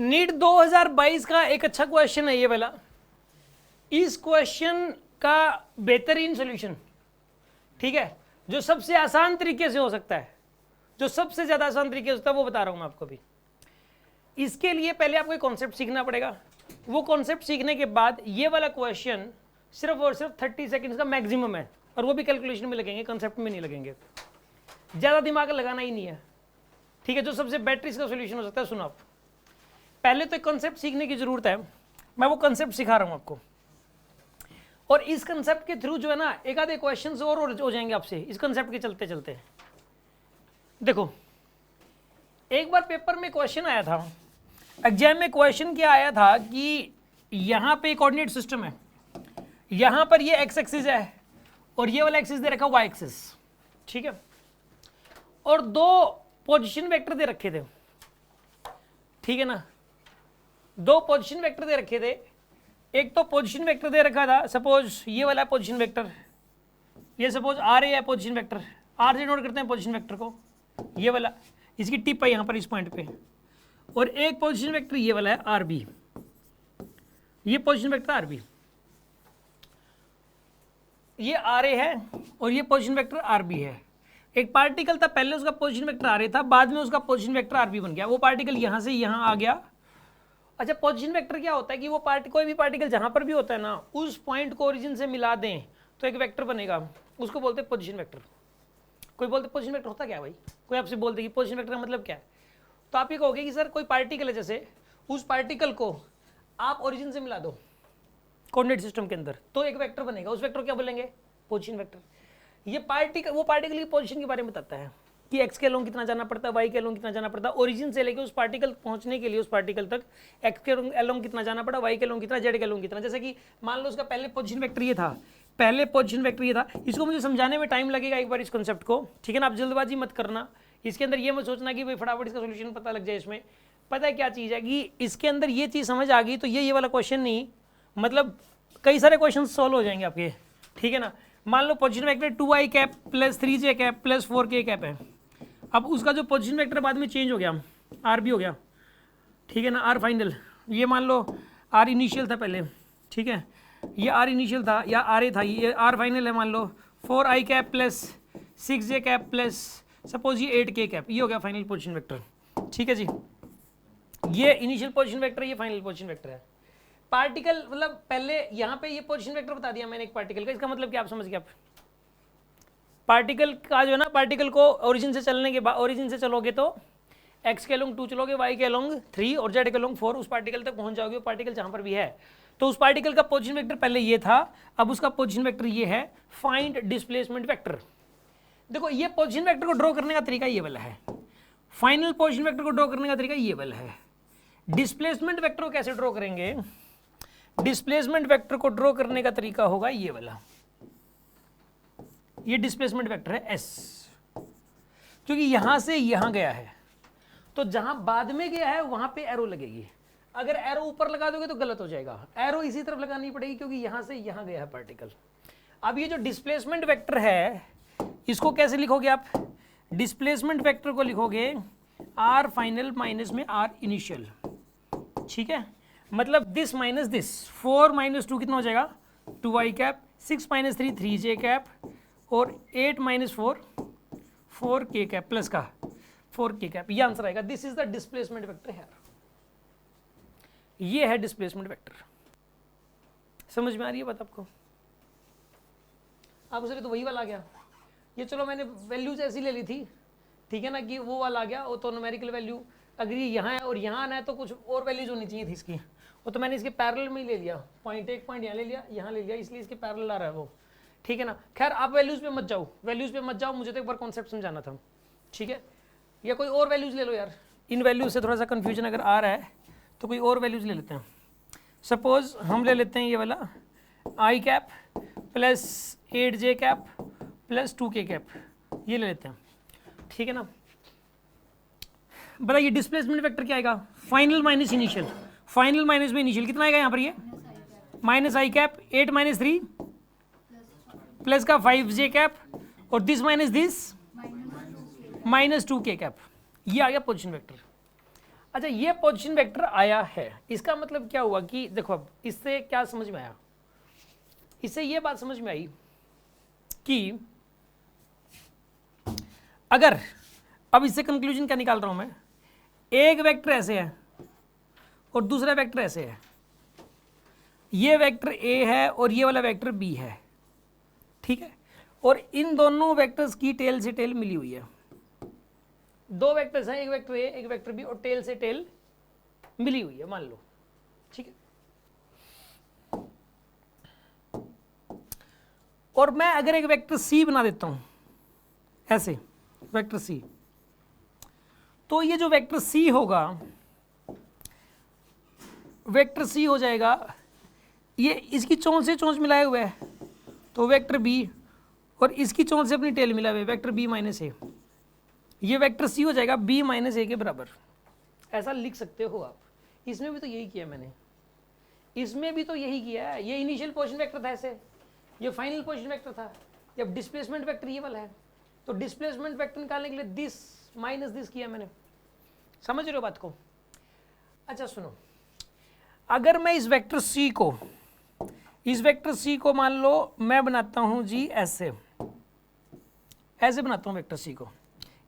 NEET 2022 का एक अच्छा क्वेश्चन है ये वाला। इस क्वेश्चन का बेहतरीन सॉल्यूशन, ठीक है, जो सबसे आसान तरीके से हो सकता है, जो सबसे ज्यादा आसान तरीके से होता है वो बता रहा हूं मैं आपको भी। इसके लिए पहले आपको एक कॉन्सेप्ट सीखना पड़ेगा। वो कॉन्सेप्ट सीखने के बाद ये वाला क्वेश्चन सिर्फ और सिर्फ 30 सेकंड्स का मैक्सिमम है, और वो भी कैलकुलेशन में लगेंगे, कॉन्सेप्ट में नहीं लगेंगे। ज्यादा दिमाग लगाना ही नहीं है, ठीक है। जो सबसे बेटर इसका सॉल्यूशन हो सकता है, सुनो आप। पहले तो एक कॉन्सेप्ट सीखने की जरूरत है, मैं वो कॉन्सेप्ट सिखा रहा हूं आपको, और इस कॉन्सेप्ट के थ्रू जो है ना एक आधे क्वेश्चंस और हो जाएंगे आपसे इस कॉन्सेप्ट के चलते चलते। देखो, एक बार पेपर में क्वेश्चन आया था, एग्जाम में क्वेश्चन क्या आया था कि यहां पे कोऑर्डिनेट सिस्टम है, यहां पर ये एक्स एक्सिस है और ये वाला एक्सिस दे रखा वाई एक्सिस, ठीक है, और दो पोजीशन वेक्टर दे रखे थे, ठीक है ना। दो पोजीशन वेक्टर दे रखे थे। एक तो पोजीशन वेक्टर दे रखा था, सपोज ये वाला पोजीशन वेक्टर, ये सपोज आर ए है पोजीशन वेक्टर, आर से नोट करते हैं पोजीशन वेक्टर को, ये वाला, इसकी टिप है यहां पर इस पॉइंट पे। और एक पोजीशन वेक्टर ये वाला है आर बी, ये पोजीशन वेक्टर आर बी, ये आर ए है और ये पोजीशन वेक्टर आर बी है। एक पार्टिकल था, पहले उसका पोजीशन वेक्टर आर ए था, बाद में उसका पोजीशन वेक्टर आर बी बन गया। वो पार्टिकल यहां से यहां आ गया। अच्छा, पोजीशन वेक्टर क्या होता है कि वो कोई भी पार्टिकल जहां पर भी होता है ना, उस पॉइंट को ओरिजिन से मिला दें तो एक वेक्टर बनेगा, उसको बोलते हैं पोजीशन वेक्टर। कोई बोलते पोजीशन वेक्टर होता क्या है भाई, कोई आपसे बोलते कि पोजीशन वेक्टर का मतलब क्या है, तो आप ये कहोगे कि सर कोई पार्टिकल है, जैसे उस पार्टिकल को आप ओरिजिन से मिला दो कोऑर्डिनेट सिस्टम के अंदर तो एक वेक्टर बनेगा, उस वेक्टर को क्या बोलेंगे, पोजीशन वेक्टर। ये पार्टिकल, वो पार्टिकल की पोजीशन के बारे में बताता है कि एक्स के अलोंग कितना जाना पड़ता है, वाई के अलोंग कितना जाना पड़ता है, ओरिजिन से लेके उस पार्टिकल पहुंचने के लिए उस पार्टिकल तक एक्स के अलोंग कितना जाना पड़ा, वाई के अलोंग कितना, जेड के अलोंग कितना। जैसे कि मान लो उसका पहले पोजीशन वेक्टर ये था, पहले पोजीशन वेक्टर ये था। इसको मुझे समझाने में टाइम लगेगा एक बार इस कॉन्सेप्ट को, ठीक है ना। आप जल्दबाजी मत करना, इसके अंदर ये मत सोचना कि भाई फटाफट इसका सोल्यूशन पता लग जाए। इसमें पता है क्या चीज़ है कि इसके अंदर ये चीज़ समझ आ गई तो ये वाला क्वेश्चन नहीं, मतलब कई सारे क्वेश्चन सॉल्व हो जाएंगे आपके, ठीक है ना। मान लो position vector 2i cap plus 3j cap plus 4k cap है। अब उसका जो पोजीशन वेक्टर बाद में चेंज हो गया, आर बी हो गया, ठीक है ना, आर फाइनल। ये मान लो आर इनिशियल था पहले, ठीक है, ये आर इनिशियल था या आर ए था, ये आर फाइनल है। मान लो 4i cap plus 6j cap plus suppose ये 8k कैप, ये हो गया फाइनल पोजीशन वेक्टर, ठीक है जी। ये इनिशियल पोजीशन वेक्टर, ये फाइनल पोजीशन वेक्टर है। पार्टिकल मतलब पहले यहाँ पे ये पोजीशन वेक्टर बता दिया मैंने एक पार्टिकल का, इसका मतलब क्या आप समझ गए। आप पार्टिकल का जो है ना, पार्टिकल को ओरिजिन से चलने के बाद, ओरिजिन से चलोगे तो एक्स के अलोंग 2 चलोगे, वाई के अलोंग 3 और जेड के अलोंग 4, उस पार्टिकल तक पहुंच जाओगे। वो पार्टिकल जहां पर भी है तो उस पार्टिकल का पोजीशन वेक्टर पहले ये था, अब उसका पोजीशन वेक्टर ये है। Find displacement vector. देखो, ये पोजीशन वेक्टर को ड्रॉ करने का तरीका ये वाला है, फाइनल पोजीशन वेक्टर को ड्रॉ करने का तरीका ये वाला है। डिस्प्लेसमेंट वेक्टर को कैसे ड्रॉ करेंगे, डिस्प्लेसमेंट वेक्टर को ड्रॉ करने का तरीका होगा ये वाला। ये डिस्प्लेसमेंट वेक्टर है एस, क्योंकि यहां से यहां गया है तो जहां बाद में गया है वहां पे एरो लगेगी। अगर एरो ऊपर लगा दोगे तो गलत हो जाएगा, एरो इसी तरफ लगानी पड़ेगी क्योंकि यहां से यहां गया है पार्टिकल। अब ये जो डिस्प्लेसमेंट वेक्टर है इसको कैसे लिखोगे आप, डिस्प्लेसमेंट वेक्टर को लिखोगे आर फाइनल माइनस में आर इनिशियल, ठीक है। मतलब दिस माइनस दिस, 4 माइनस 2 कितना हो जाएगा 2i cap, 6 minus 3 3j cap और 8 माइनस 4 4k कैप प्लस का 4k कैप, ये आंसर आएगा। This is the displacement vector है, ये है डिस्प्लेसमेंट वेक्टर। समझ में आ रही है बात आपको। आप उसे तो वही वाला आ गया ये, चलो मैंने वैल्यूज ऐसी ले ली थी, ठीक है ना, कि वो वाला आ गया। वो तो न्यूमेरिकल वैल्यू अगर ये यहाँ है और यहाँ आना है तो कुछ और वैल्यूज होनी चाहिए थी इसकी, वो तो मैंने इसके पैरेलल में ही ले लिया, पॉइंट एक पॉइंट यहाँ ले लिया, यहाँ ले लिया, इसलिए इसके पैरेलल आ रहा है वो, ठीक है ना। खैर आप वैल्यूज पे मत जाओ, वैल्यूज पे मत जाओ, मुझे तो एक बार कॉन्सेप्ट समझाना था, ठीक है। या कोई और वैल्यूज ले लो यार, इन वैल्यूज से थोड़ा सा कन्फ्यूजन अगर आ रहा है तो कोई और वैल्यूज ले लेते हैं। सपोज हम ले लेते हैं ये वाला I cap plus 8j cap plus 2k cap, ये ले लेते हैं, ठीक है ना। बताइए डिस्प्लेसमेंट वेक्टर क्या आएगा, final minus initial, final minus में इनिशियल कितना आएगा यहाँ पर, ये माइनस आई कैप 8 माइनस 3 प्लस का 5j कैप और this minus this minus 2k cap, ये आ गया पोजीशन वेक्टर। अच्छा, ये पोजीशन वेक्टर आया है, इसका मतलब क्या हुआ कि देखो अब इससे क्या समझ में आया, इससे ये बात समझ में आई कि अगर, अब इससे कंक्लूजन क्या निकाल रहा हूं मैं, एक वेक्टर ऐसे है और दूसरा वेक्टर ऐसे है, ये वेक्टर ए है और ये वाला वेक्टर बी है, ठीक है, और इन दोनों वेक्टर्स की टेल से टेल मिली हुई है, दो वेक्टर्स हैं, एक वेक्टर ए एक वेक्टर बी, और टेल से टेल मिली हुई है मान लो, ठीक है। और मैं अगर एक वेक्टर सी बना देता हूं ऐसे, वेक्टर सी, तो ये जो वेक्टर सी होगा, वेक्टर सी हो जाएगा, ये इसकी चोंच से चोंच मिलाए हुए है तो वेक्टर बी, और इसकी चोंच से अपनी टेल मिला हुआ है वेक्टर बी माइनस ए, ये वेक्टर सी हो जाएगा बी माइनस ए के बराबर, ऐसा लिख सकते हो आप। इसमें भी तो यही किया मैंने, इसमें भी तो यही किया है, ये इनिशियल पोजीशन वेक्टर था ऐसे, ये फाइनल पोजीशन वेक्टर था, जब डिस्प्लेसमेंट वेक्टर ये वाला है, तो डिस्प्लेसमेंट वेक्टर निकालने के लिए दिस माइनस दिस किया मैंने, समझ रहे हो बात को। अच्छा सुनो, अगर मैं इस वेक्टर सी को, इस वेक्टर सी को मान लो मैं बनाता हूं जी ऐसे, ऐसे बनाता हूं वेक्टर सी को,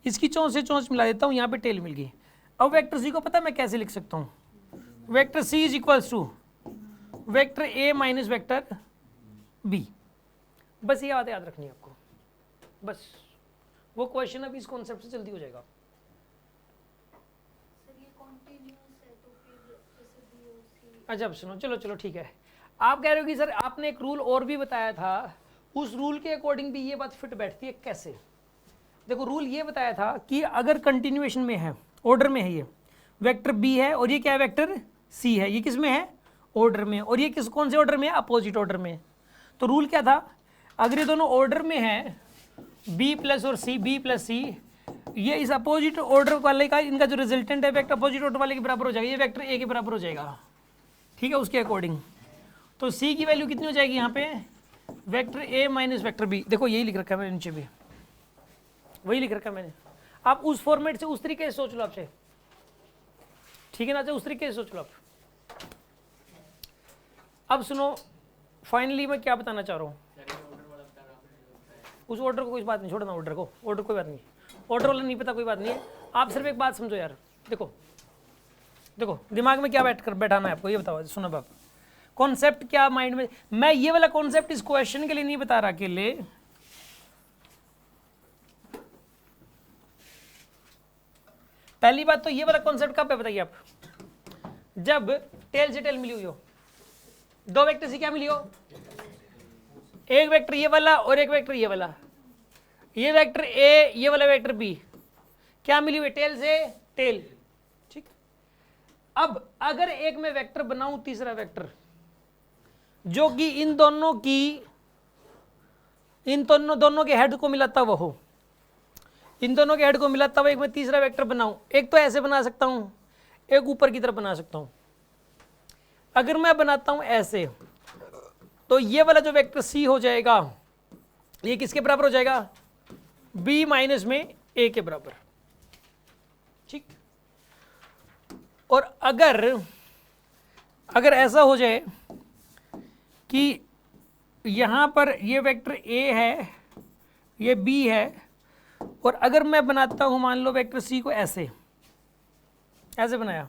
इसकी चोंच से चोंच मिला देता हूं, यहां पे टेल मिल गई। अब वेक्टर सी को पता है मैं कैसे लिख सकता हूं, vector C is equals to vector A minus vector B, बस ये बात याद रखनी है आपको, बस वो क्वेश्चन अब इस कॉन्सेप्ट से जल्दी हो जाएगा। अच्छा अब सुनो, चलो चलो ठीक है, आप कह रहे हो कि सर आपने एक रूल और भी बताया था, उस रूल के अकॉर्डिंग भी ये बात फिट बैठती है, कैसे? देखो रूल ये बताया था कि अगर कंटिन्यूएशन में है, ऑर्डर में है, ये वेक्टर बी है और ये क्या है वेक्टर सी है, ये किस में है ऑर्डर में, और ये किस कौन से ऑर्डर में है अपोजिट ऑर्डर में। तो रूल क्या था, अगर ये दोनों ऑर्डर में है बी प्लस और सी, बी प्लस सी, ये इस अपोजिट ऑर्डर वाले का इनका जो रिजल्टेंट है वेक्टर अपोजिट ऑर्डर वाले के बराबर हो जाएगा, ये वेक्टर ए के बराबर हो जाएगा, ठीक है, उसके अकॉर्डिंग। तो सी की वैल्यू कितनी हो जाएगी यहाँ पे, vector A minus vector B, देखो यही लिख रखा है मैंने नीचे भी, वही लिख रखा है मैंने, आप उस फॉर्मेट से उस तरीके से सोच लो आपसे, ठीक है ना, उस तरीके से सोच लो आप। अब सुनो फाइनली मैं क्या बताना चाह रहा हूँ, उस ऑर्डर को कोई बात नहीं, छोड़ना ऑर्डर को, ऑर्डर कोई बात नहीं, ऑर्डर वाला नहीं पता कोई बात नहीं है, आप सिर्फ एक बात समझो यार, देखो देखो दिमाग में क्या बैठाना है आपको, ये बताओ, सुनो बाप, कॉन्सेप्ट क्या माइंड में, मैं ये वाला कॉन्सेप्ट इस क्वेश्चन के लिए नहीं बता रहा अकेले, पहली बात तो ये वाला कॉन्सेप्ट कब है बताइए आप, जब टेल से टेल मिली हुई हो, दो वेक्टर से क्या मिली हो, एक वेक्टर ये वाला और एक वेक्टर ये वाला, ये वेक्टर ए ये वाला वेक्टर बी, क्या मिली हुई टेल से टेल, ठीक। अब अगर एक मैं वेक्टर बनाऊं तीसरा वेक्टर जो कि इन दोनों के हेड को मिलाता हुआ हो, इन दोनों के हेड को मिलाता हुआ एक मैं तीसरा वेक्टर बनाऊं, एक तो ऐसे बना सकता हूं, एक ऊपर की तरफ बना सकता हूं। अगर मैं बनाता हूं ऐसे, तो ये वाला जो वेक्टर सी हो जाएगा ये किसके बराबर हो जाएगा, बी माइनस में ए के बराबर, ठीक। और अगर ऐसा हो जाए कि यहां पर ये वेक्टर ए है, ये बी है, और अगर मैं बनाता हूं मान लो वेक्टर सी को ऐसे, ऐसे बनाया,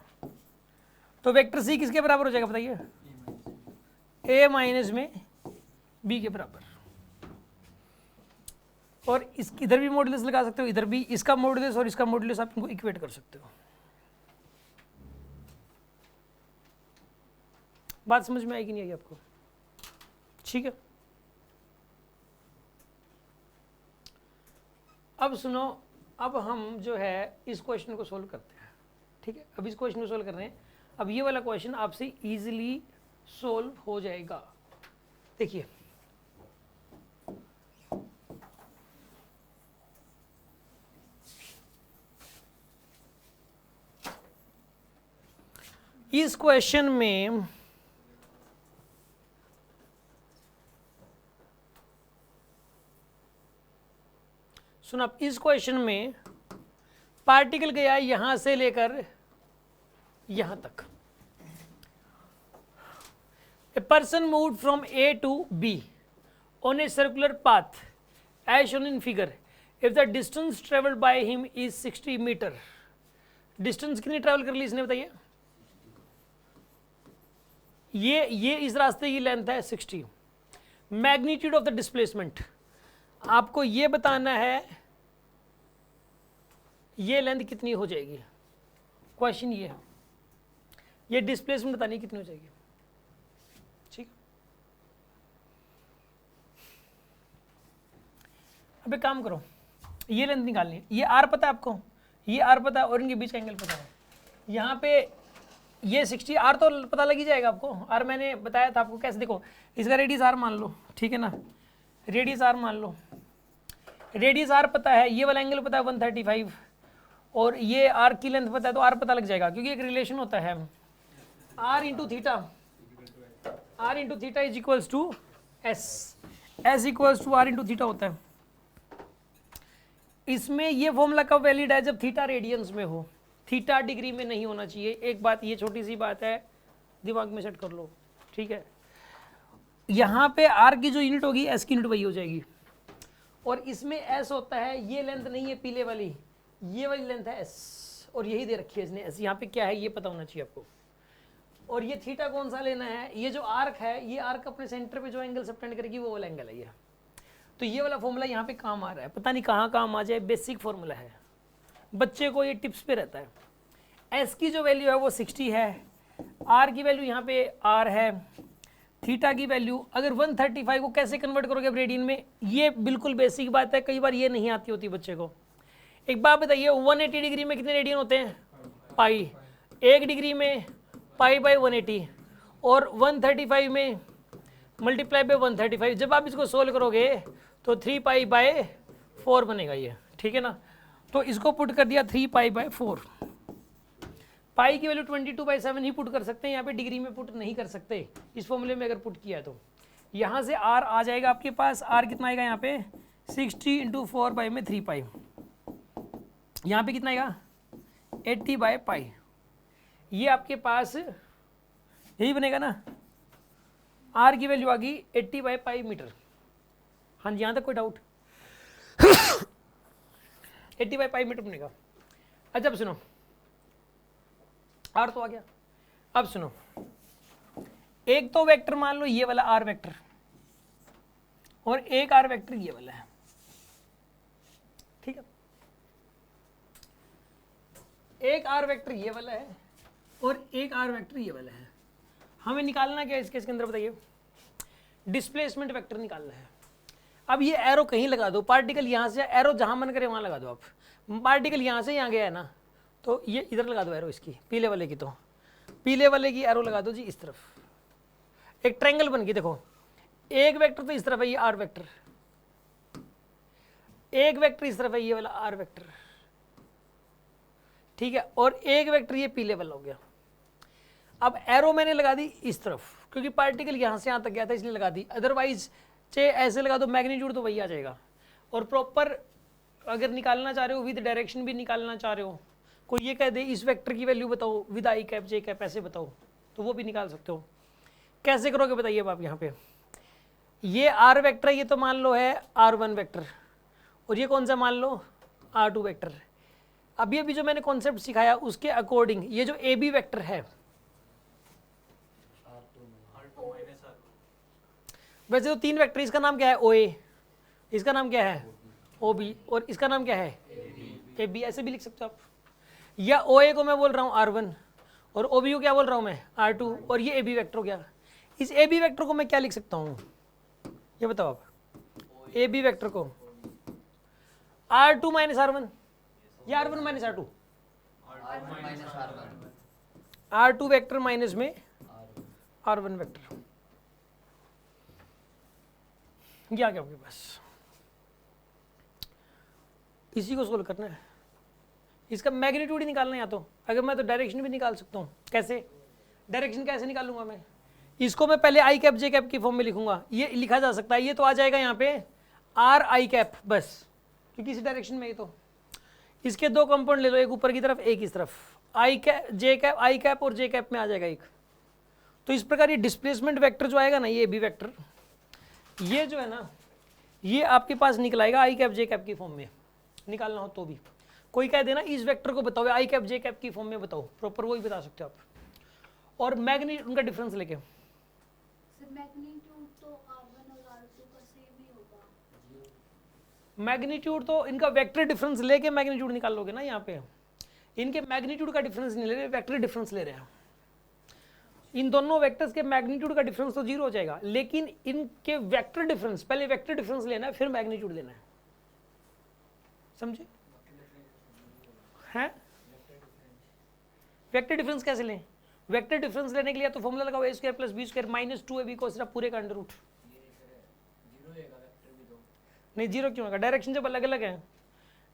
तो वेक्टर सी किसके बराबर हो जाएगा बताइए, ए माइनस में बी के बराबर। और इस इधर भी मॉडुलस लगा सकते हो, इधर भी इसका मॉडुलस और इसका मॉडुलस आप इनको इक्वेट कर सकते हो। बात समझ में आएगी नहीं आएगी आपको, ठीक है। अब सुनो, अब हम जो है इस क्वेश्चन को सोल्व करते हैं, ठीक है। अब इस क्वेश्चन को सोल्व कर रहे हैं, अब ये वाला क्वेश्चन आपसे इजीली सोल्व हो जाएगा। देखिए इस क्वेश्चन में सुनो, इस क्वेश्चन में पार्टिकल गया यहां से लेकर यहां तक। A person moved from A to B on a circular path as shown in figure if the distance travelled by him is 60 metre. Distance कितनी ट्रेवल कर ली इसने बताइए? ये इस रास्ते की लेंथ है 60। मैग्नीट्यूड ऑफ द डिस्प्लेसमेंट आपको ये बताना है ये लेंथ कितनी हो जाएगी। क्वेश्चन ये है, ये डिस्प्लेसमेंट बतानी कितनी हो जाएगी। ठीक, अब एक काम करो, ये लेंथ निकालनी है। ये आर पता है आपको, ये आर पता है और इनके बीच का एंगल पता है। यहाँ पे ये 60 आर तो पता लग ही जाएगा आपको। आर मैंने बताया था आपको कैसे, देखो इसका रेडियस आर मान लो, ठीक है ना, रेडियस आर मान लो, रेडियस आर पता है, ये वाला एंगल पता है 135 और ये आर की लेंथ पता है, तो आर पता लग जाएगा क्योंकि एक रिलेशन होता है R into theta, R into theta is equals to S, S equals to R into theta होता है। इसमें ये फॉर्मूला कब वैलिड है? जब थीटा रेडियंस में हो, थीटा डिग्री में नहीं होना चाहिए। एक बात, ये छोटी सी बात है, दिमाग में सेट कर लो, ठीक है। यहाँ पे आर की जो यूनिट होगी एस की यूनिट वही हो जाएगी, और इसमें एस होता है, ये लेंथ नहीं है पीले वाली, ये वाली लेंथ है एस, और यही दे रखी है इसने एस। यहाँ पे क्या है ये पता होना चाहिए आपको। और ये थीटा कौन सा लेना है? ये जो आर्क है, ये आर्क अपने सेंटर पे जो एंगल सबटेंड करेगी वो वाला एंगल है ये। तो ये वाला फॉर्मूला यहाँ पे काम आ रहा है, पता नहीं कहाँ काम आ जाए, बेसिक फॉर्मूला है, बच्चे को ये टिप्स पे रहता है। एस की जो वैल्यू है वो 60 है, आर की वैल्यू यहाँ पे आर है, थीटा की वैल्यू अगर 135 को कैसे कन्वर्ट करोगे रेडियन में, ये बिल्कुल बेसिक बात है, कई बार ये नहीं आती होती बच्चे को। एक बात बताइए, 180 डिग्री में कितने रेडियन होते हैं? पाई। 1 डिग्री में पाई बाई 180, और 135 में मल्टीप्लाई बाई 135। जब आप इसको सोल्व करोगे तो 3 पाई बाय 4 बनेगा ये, ठीक है ना। तो इसको पुट कर दिया 3 पाई बाय 4। पाई की वैल्यू 22/7 ही पुट कर सकते हैं, यहाँ पे डिग्री में पुट नहीं कर सकते। इस फॉर्मूले में अगर पुट किया तो यहाँ से आर आ जाएगा आपके पास। आर कितना आएगा यहाँ पे? 60 × 4 पाई में 3 पाई। यहाँ पे कितना आएगा? 80/पाई। ये आपके पास यही बनेगा ना। आर की वैल्यू आ गई 80/पाई मीटर। हाँ जी, यहाँ तक कोई डाउट? 80/पाई मीटर बनेगा। अच्छा अब सुनो, आर तो आ गया। अब सुनो, एक तो वेक्टर मान लो ये वाला आर वेक्टर, और एक आर वेक्टर ये वाला है, ठीक है। एक आर वेक्टर ये वाला है और एक आर वेक्टर ये वाला है। हमें निकालना क्या है इसके अंदर बताइए? डिस्प्लेसमेंट वेक्टर निकालना है। अब ये एरो कहीं लगा दो, पार्टिकल यहाँ से, एरो जहाँ मन करे वहाँ लगा दो आप। पार्टिकल यहाँ से यहाँ गया है ना, तो ये इधर लगा दो एरो इसकी, पीले वाले की, तो पीले वाले की एरो लगा दो जी इस तरफ। एक ट्रायंगल बन गई, देखो एक वेक्टर तो इस तरफ है ये आर वेक्टर, एक वेक्टर इस तरफ है ये वाला आर वेक्टर, ठीक है, और एक वेक्टर ये पीले वाला हो गया। अब एरो मैंने लगा दी इस तरफ क्योंकि पार्टिकल यहाँ से यहाँ तक गया था इसलिए लगा दी, अदरवाइज चाहे ऐसे लगा दो मैग्नीट्यूड तो वही आ जाएगा। और प्रॉपर अगर निकालना चाह रहे हो विद डायरेक्शन भी निकालना चाह रहे हो, कोई ये कह दे इस वेक्टर की वैल्यू बताओ with I cap J cap ऐसे बताओ, तो वो भी निकाल सकते हो। कैसे करोगे बताइए अब आप? यहाँ पे ये आर वेक्टर ये तो मान लो है R1 वेक्टर, और ये कौन सा मान लो R2 वेक्टर। अभी अभी जो मैंने कॉन्सेप्ट सिखाया उसके अकॉर्डिंग ये जो ए बी वेक्टर है, वैसे तो 3 वेक्टर, इसका नाम क्या है? OA, इसका नाम क्या है? OB, और इसका नाम क्या है? AB। ऐसे भी लिख सकते हो आप, या OA को मैं बोल रहा हूँ R1 और OB को क्या बोल रहा हूँ मैं? R2, और ये AB वेक्टर हो गया। इस AB वेक्टर को मैं क्या लिख सकता हूँ ये बताओ आप? AB वेक्टर को R2 माइनस R1 या R1 minus R2? R2 vector minus में R1 वेक्टर। क्या क्या आपके पास? इसी को सोल्व करना है, इसका मैग्नीट्यूड ही निकालना है। या तो अगर मैं तो डायरेक्शन भी निकाल सकता हूँ। कैसे? डायरेक्शन कैसे निकालूंगा मैं? इसको मैं पहले आई कैप जे कैप की फॉर्म में लिखूंगा। ये लिखा जा सकता है, ये तो आ जाएगा यहाँ पे आर आई कैप बस, क्योंकि इसी डायरेक्शन में। ये तो इसके 2 कंपाउंड ले लो, एक ऊपर की तरफ एक इस तरफ, आई कैप जे कैप आई कैप और जे कैप में आ जाएगा एक। तो इस प्रकार ये डिस्प्लेसमेंट वेक्टर जो आएगा ना, ये बी वेक्टर, ये जो है ना, ये आपके पास निकल आएगा आई कैप जे कैप की फॉर्म में, निकालना हो तो भी। कोई कह देना इस वेक्टर को बताओ आई कैप जे कैप की फॉर्म में बताओ, प्रॉपर वही बता सकते हो आप। और मैग्नीट्यूड उनका डिफरेंस लेके, मैग्नीट्यूड तो R1 और R2 का सेम ही होगा। मैग्नीट्यूड तो इनका वेक्टर डिफरेंस लेके मैग्नीट्यूड निकाल लोगे ना। यहाँ पे इनके मैग्नीट्यूड का डिफरेंस नहीं ले रहे, वेक्टर डिफरेंस ले रहे हैं। इन दोनों वेक्टर्स के मैग्नीट्यूड का डिफरेंस तो जीरो हो जाएगा, लेकिन इनके वेक्टर डिफरेंस, पहले वेक्टर डिफरेंस लेना है फिर मैग्नीट्यूड लेना है, समझे? हैं वेक्टर डिफरेंस कैसे लें? वेक्टर डिफरेंस लेने के लिए तो फॉर्मूला लगाओ a square plus B square minus 2ab cos theta पूरे का अंडर रूट। नहीं जीरो क्यों होगा? डायरेक्शन जब अलग अलग है,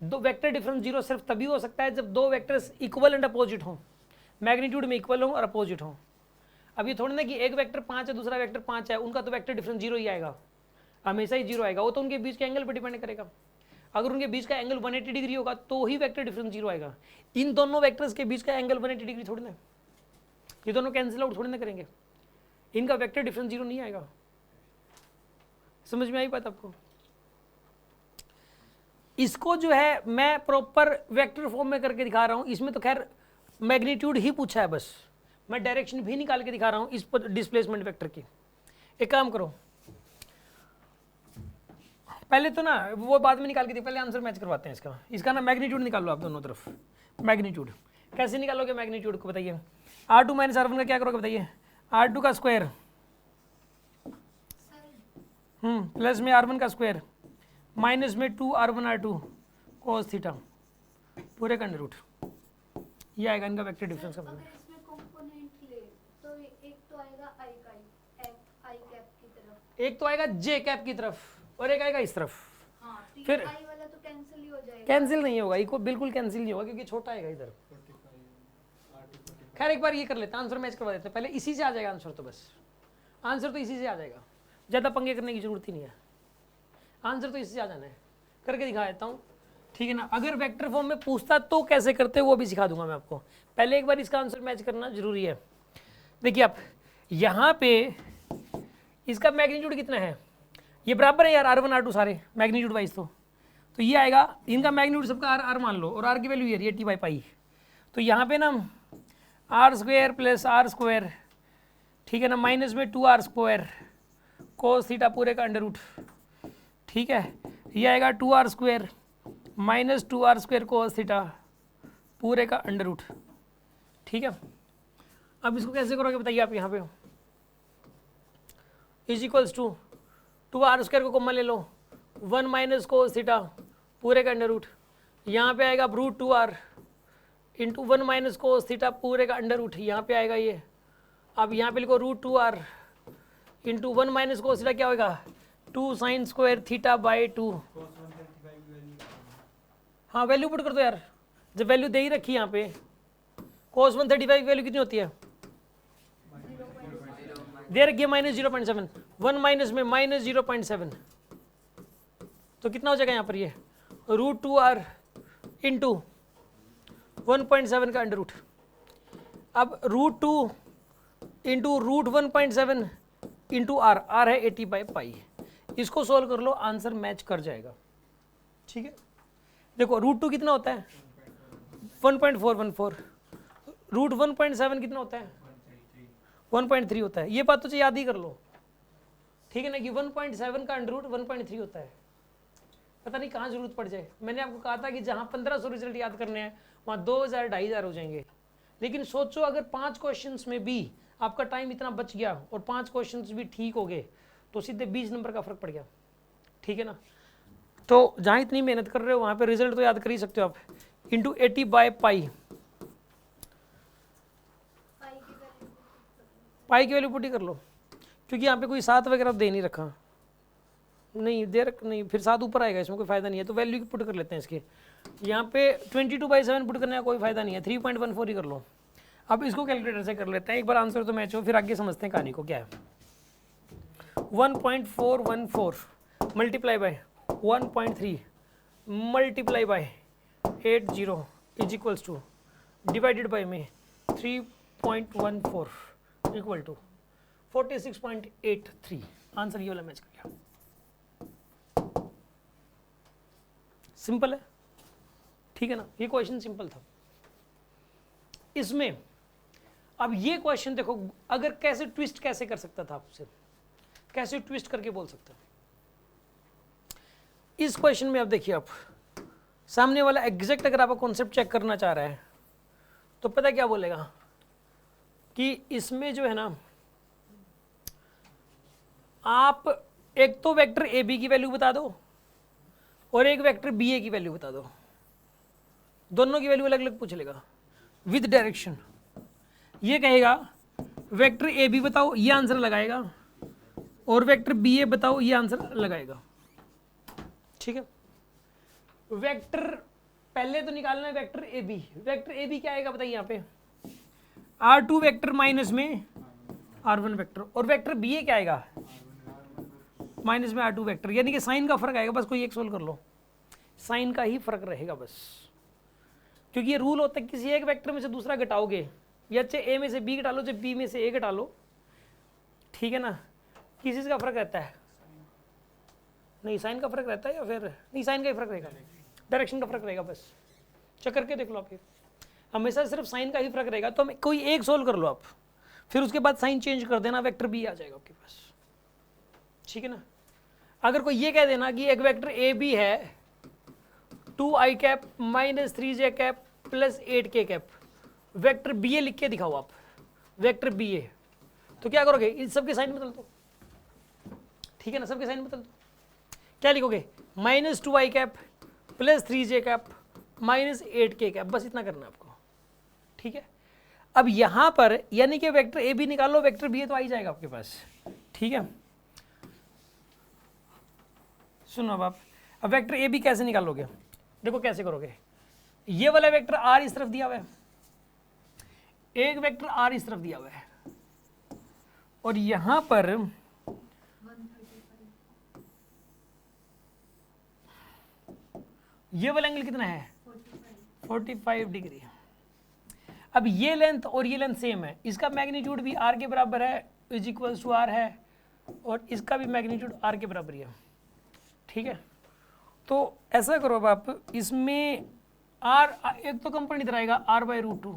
दो वेक्टर डिफरेंस जीरो सिर्फ तभी हो सकता है जब दो वेक्टर्स इक्वल एंड अपोजिट हों, मैग्नीट्यूड में इक्वल हों और अपोजिट हों। अब ये थोड़ी ना कि एक वेक्टर 5 है दूसरा वेक्टर 5 है, उनका तो वेक्टर डिफरेंस जीरो ही आएगा, हमेशा ही जीरो आएगा। वो तो उनके बीच के एंगल पर डिपेंड करेगा। अगर उनके बीच का एंगल 180 डिग्री होगा तो ही वेक्टर डिफरेंस जीरो आएगा। इन दोनों वेक्टर्स के बीच का एंगल 180 डिग्री थोड़ी ना, ये दोनों कैंसिल आउट थोड़ी ना करेंगे, इनका वेक्टर डिफरेंस जीरो नहीं आएगा। समझ में आई बात आपको? इसको जो है मैं प्रॉपर वेक्टर फॉर्म में करके दिखा रहा हूं। इसमें तो खैर मैग्नीट्यूड ही पूछा है, बस मैं डायरेक्शन भी निकाल के दिखा रहा हूं इस पर डिस्प्लेसमेंट वेक्टर की। एक काम करो, पहले तो ना वो बाद में निकाल के दी, पहले आंसर मैच करवाते हैं इसका। इसका ना मैग्नीट्यूड निकाल लो आप दोनों तरफ। मैग्नीट्यूड कैसे निकालोगे मैग्नीट्यूड को बताइए? R2 माइनस R1 का क्या करोगे बताइए? R2 का स्क्वायर प्लस में R1 का स्क्वायर माइनस में 2R1 R2 cos थीटा पूरे का अंडर रूट। ये आएगा इनका वेक्टर डिफरेंस का। अगर इसमें कंपोनेंट ले तो एक तो आएगा आई कैप की तरफ, एक तो आएगा जे कैप की तरफ और एक आएगा इस तरफ। हाँ, तो फिर आई वाला तो कैंसिल ही हो जाएगा। कैंसिल नहीं होगा, इको बिल्कुल कैंसिल नहीं होगा क्योंकि छोटा आएगा इधर। खैर एक बार ये कर लेते हैं, आंसर मैच करवा देते हैं। पहले इसी से आ जाएगा आंसर, तो बस आंसर तो इसी से आ जाएगा, ज़्यादा पंगे करने की जरूरत ही नहीं है। आंसर तो इसी से आ जाना है, करके दिखा देता हूँ, ठीक है ना? अगर वेक्टर फॉर्म में पूछता तो कैसे करते हैं वो भी सिखा दूंगा मैं आपको। पहले एक बार इसका आंसर मैच करना जरूरी है। देखिए आप यहाँ पे इसका मैग्नीट्यूड कितना है, ये बराबर है यार R1 R2 सारे मैग्नीट्यूड वाइज। तो ये आएगा इनका मैग्नीट्यूड सबका R मान लो, और R की वैल्यू ये T बाई पाई। तो यहाँ पे ना R square plus R square, ठीक है ना, माइनस में 2R स्क्वायर कोस थीटा पूरे का अंडर रूट, ठीक है। ये आएगा 2R square minus 2R square कोस थीटा पूरे का अंडर रूट, ठीक है। अब इसको कैसे करोगे बताइए आप? यहाँ पे is equals to 2R square को कॉमन ले लो, 1 माइनस कोस थीटा पूरे का अंडर रूट, यहाँ पे आएगा root 2R into 1 minus cos theta पूरे का अंडर रूट, यहाँ पे आएगा ये। अब यहाँ पे लिखो root 2R into 1 minus cos theta क्या होगा 2 साइन स्क्वायर थीटा बाई 2। हाँ वैल्यू पुट कर दो यार, जब वैल्यू दे ही रखी यहाँ पे। कोस 135 वैल्यू कितनी होती है? दे रखी है माइनस 0.7, 1 माइनस में माइनस 0.7, तो कितना हो जाएगा यहाँ पर? ये रूट 2R इंटू 1.7 का अंडर रूट। अब root 2 into root 1.7 into R है 80 बाई पाई। इसको सोल्व कर लो, आंसर मैच कर जाएगा, ठीक है। देखो रूट 2 कितना होता है? 1.414। रूट 1.7 कितना होता है? 1.3 होता है। ये बात तो याद ही कर लो, ठीक है ना, कि 1.7 का अंडर रूट 1.3 होता है। पता नहीं कहाँ जरूरत पड़ जाए। मैंने आपको कहा था कि जहाँ 1500 रिजल्ट याद करने हैं वहाँ 2000 2500 हो जाएंगे। लेकिन सोचो अगर 5 क्वेश्चंस में भी आपका टाइम इतना बच गया और 5 क्वेश्चंस भी ठीक हो गए तो सीधे 20 नंबर का फर्क पड़ गया, ठीक है ना। तो जहाँ इतनी मेहनत कर रहे हो वहाँ पे रिजल्ट तो याद कर ही सकते हो आप। इंटू 80 बाई पाई, पाई की वैल्यू पुट ही कर लो, क्योंकि यहाँ पे कोई 7 वगैरह दे नहीं रखा, नहीं दे रख नहीं, फिर 7 ऊपर आएगा, इसमें कोई फायदा नहीं है। तो वैल्यू पुट कर लेते हैं इसके। यहाँ पे 22/7 पुट करने का कोई फायदा नहीं है, 3.14 ही कर लो। अब इसको कैलकुलेटर से कर लेते हैं, एक बार आंसर तो मैच हो, फिर आगे समझते हैं कहानी को क्या है। 1.414 multiply by 1.3 multiply by 80 is equals two divided by में 3.14 इक्वल टू 46.83। आंसर ये वाला मैच कर गया। सिंपल है, ठीक है ना, ये क्वेश्चन सिंपल था। इसमें अब ये क्वेश्चन देखो, अगर कैसे ट्विस्ट कैसे कर सकता था आपसे, कैसे ट्विस्ट करके बोल सकता। इस क्वेश्चन में अब देखिए, आप सामने वाला एग्जैक्ट अगर आपका कॉन्सेप्ट चेक करना चाह रहा है तो पता क्या बोलेगा कि इसमें जो है ना, आप एक तो वेक्टर ए बी की वैल्यू बता दो और एक वेक्टर बी ए की वैल्यू बता दो, दोनों की वैल्यू अलग अलग पूछ लेगा विद डायरेक्शन। ये कहेगा वेक्टर ए बी बताओ, ये आंसर लगाएगा, और वेक्टर बी ए बताओ, ये आंसर लगाएगा। ठीक है, वेक्टर पहले तो निकालना है vector A B. Vector A B क्या आएगा बताइए यहाँ पे, R2 वेक्टर माइनस में R1 वेक्टर, और वेक्टर बी ए क्या आएगा, माइनस में R2 वेक्टर, यानी कि साइन का फर्क आएगा, बस कोई एक सोल्व कर लो, साइन का ही फर्क रहेगा बस। क्योंकि ये रूल होता है किसी एक वेक्टर में से दूसरा घटाओगे, या चाहे ए में से बी घटा लो, चाहे बी में से ए घटा लो, ठीक है ना, किस चीज़ का फर्क रहता है, नहीं साइन का फर्क रहता है, या फिर नहीं साइन का ही फर्क रहेगा, डायरेक्शन का फर्क रहेगा बस। चेक करके देख लो आप, ये हमेशा सिर्फ साइन का ही फर्क रहेगा। तो कोई एक सोल्व कर लो आप, फिर उसके बाद साइन चेंज कर देना, वेक्टर बी आ जाएगा आपके पास। ठीक है ना, अगर कोई ये कह देना कि एक वेक्टर ए बी है 2i cap minus 3j cap plus 8k cap, vector B A लिख के दिखाओ आप, वेक्टर बी ए, तो क्या करोगे, इन सबके साइन बदल दो। ठीक है ना, सबके साइन बदल दो, क्या लिखोगे, minus 2i cap plus 3j cap minus 8k cap, बस इतना करना है आपको। ठीक है, अब यहां पर यानी कि वेक्टर ए बी निकालो, वेक्टर बी ए तो आ ही जाएगा आपके पास। ठीक है, सुनो अब वेक्टर ए बी कैसे निकालोगे, देखो कैसे करोगे। ये वाला वेक्टर आर इस तरफ दिया हुआ है, एक वेक्टर आर इस तरफ दिया हुआ है, और यहां पर ये वाला एंगल कितना है, 45 डिग्री। अब ये लेंथ और ये लेंथ सेम है, इसका मैग्नीट्यूड भी आर के बराबर है, इज इक्वल्स टू आर है, और इसका भी मैग्नीट्यूड आर के बराबर ही है। ठीक है, तो ऐसा करो अब आप, इसमें आर एक तो कंपोनेंट इधर आएगा r/√2,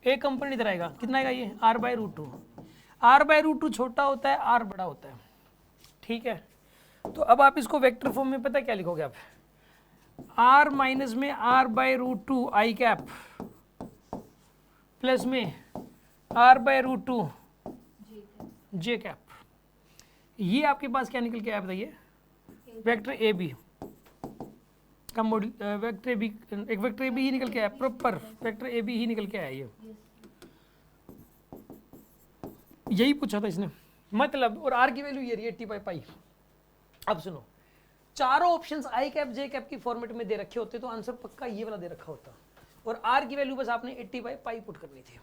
एक कंपोनेंट इधर आएगा, कितना आएगा ये r/√2। r/√2 छोटा होता है, r बड़ा होता है। ठीक है, तो अब आप इसको वेक्टर फॉर्म में पता क्या लिखोगे आप, r माइनस में r/√2 i कैप प्लस में r/√2 j कैप। ये आपके पास क्या निकल के आया बताइए, वेक्टर ए बी का मॉडल, वेक्टर ए बी, एक वेक्टर ए बी ही निकल के आया, प्रॉपर वेक्टर ए बी ही निकल के आया। ये यही पूछा था इसने, मतलब, और आर की वैल्यू ये रही है 80/π। अब सुनो, चारों options I cap J cap की फॉर्मेट में दे रखे होते तो आंसर पक्का ये वाला दे रखा होता, और आर की वैल्यू बस आपने 80/π पुट करनी थी।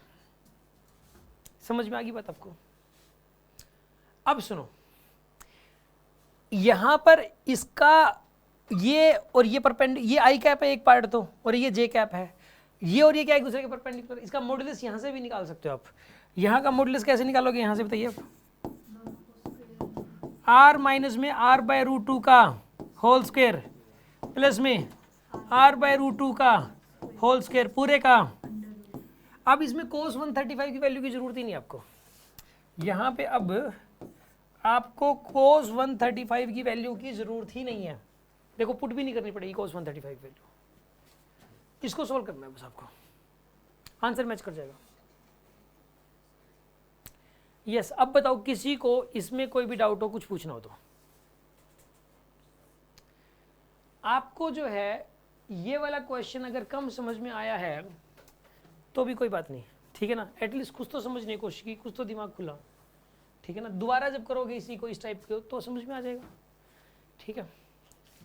समझ में आ गई बात आपको। अब सुनो, यहां पर इसका ये और ये परपेंडिकुलर, ये आई कैप है एक पार्ट तो, और ये जे कैप है, ये और ये क्या एक दूसरे के परपेंडिकुलर, इसका मॉडुलस यहां से भी निकाल सकते हो आप। यहां का मॉडुलस कैसे निकालोगे, यहां से बताइए आप, r माइनस में r/√2 का होल स्क्वायर प्लस में r/√2 का होल स्क्वायर पूरे का। अब इसमें cos 135 की वैल्यू की जरूरत ही नहीं आपको, यहां पे अब आपको cos 135 की वैल्यू की जरूरत ही नहीं है। देखो पुट भी नहीं करनी पड़ेगी cos 135 वैल्यू, इसको सोल्व करना है बस आपको, आंसर मैच कर जाएगा। यस, अब बताओ किसी को इसमें कोई भी डाउट हो, कुछ पूछना हो तो। आपको जो है ये वाला क्वेश्चन अगर कम समझ में आया है तो भी कोई बात नहीं, ठीक है ना, एटलीस्ट कुछ तो समझने की कोशिश की, कुछ तो दिमाग खुला। ठीक है ना, दोबारा जब करोगे इसी को इस टाइप के तो समझ में आ जाएगा। ठीक है।